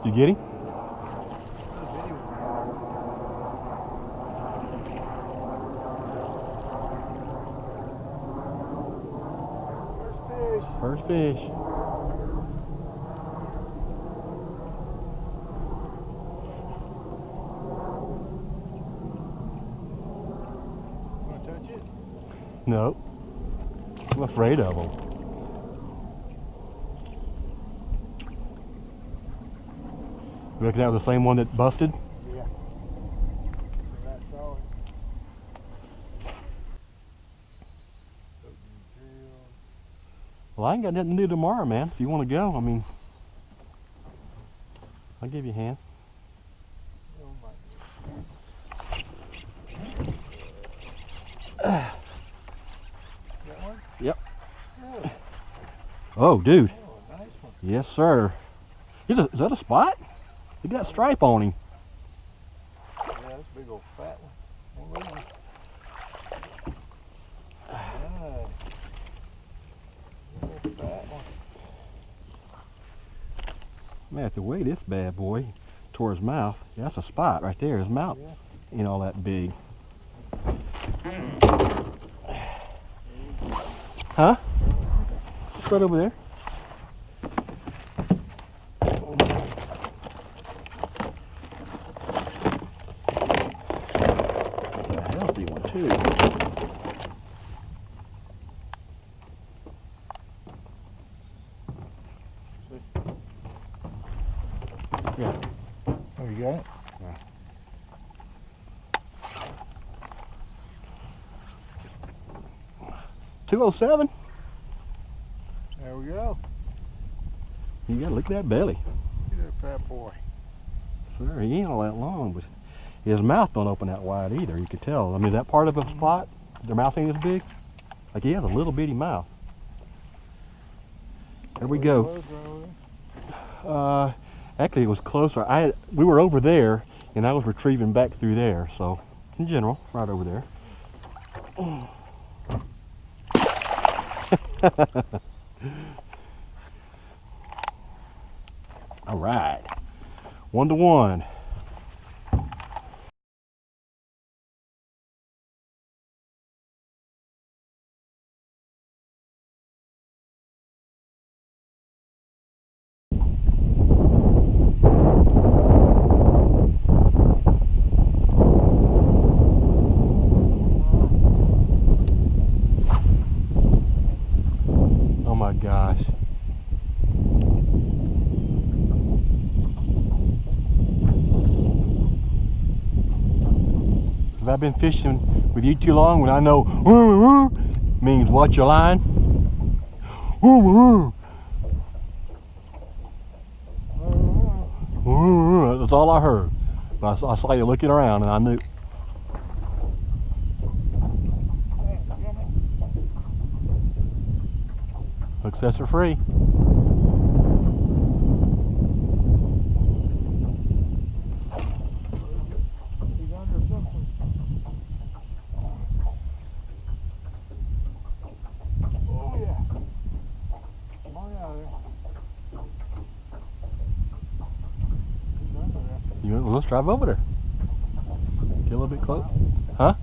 Did you get him? First fish. Want to touch it? No. I'm afraid of them. You reckon that was the same one that busted? Yeah. That's all. Well, I ain't got nothing to do tomorrow, man. If you want to go, I mean, I'll give you a hand. Oh my That one? Yep. Really? Oh, dude. Oh, nice one. Yes, sir. Is that a spot? Look at that stripe on him. Yeah, that's a big old fat one. One of those. Nice. Big old fat one. Man, if the weight this bad boy toward his mouth, yeah, that's a spot right there. His mouth ain't all that big. Huh? It's right over there. A healthy one too. Yeah. Oh, you got it? Yeah. $207. There we go. You gotta look at that belly. Look at that fat boy. Sir, he ain't all that long, but his mouth don't open that wide either. You can tell. I mean, that part of a spot, their mouth ain't as big. Like he has a little bitty mouth. There we go. Actually, it was closer. We were over there, and I was retrieving back through there. So, in general, right over there. All right, 1-1. Oh my gosh. Have I been fishing with you too long when I know means watch your line? That's all I heard. But I saw you looking around and I knew. Accessor free. Well, let's drive over there. Get a little bit close. Huh?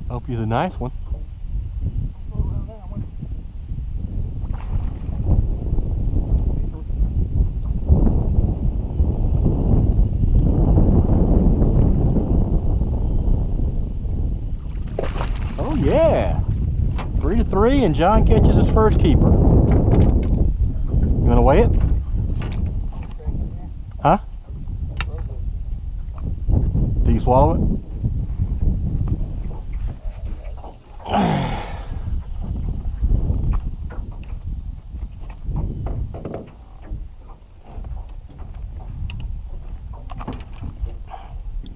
Hope he's a nice one. Oh yeah. 3-3 and John catches his first keeper. You want to weigh it? Huh? Did you swallow it?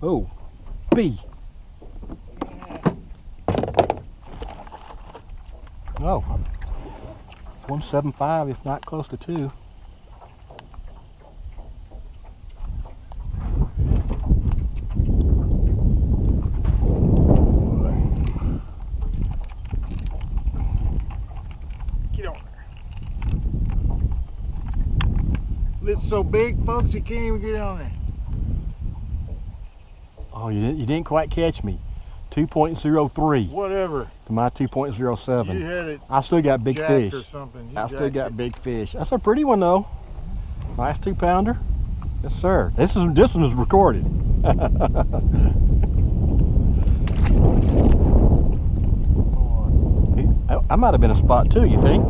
Oh, B. Oh, 175, if not close to 2. so big, folks, you can't even get on there. Oh, you didn't quite catch me. 2.03 Whatever. to my 2.07. You had it I still got big jacked fish. or something. You I still jacked got it. big fish. That's a pretty one though. Nice 2-pounder. Yes, sir. This one is recorded. I might have been a spot too, you think?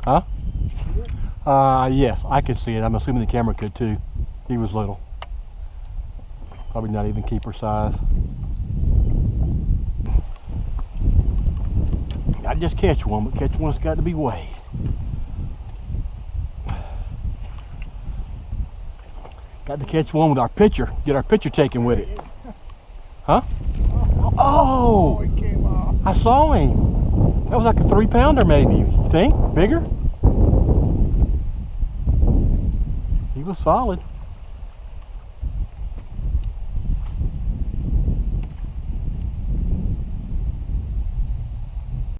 Huh? Yes, I could see it. I'm assuming the camera could too. He was little. Probably not even keeper size. I just catch one, but catch one's got to be weighed. Got to catch one with our picture. Get our picture taken with it. Huh? Oh! It came off. I saw him. That was like a 3-pounder maybe. You think? Bigger? He was solid.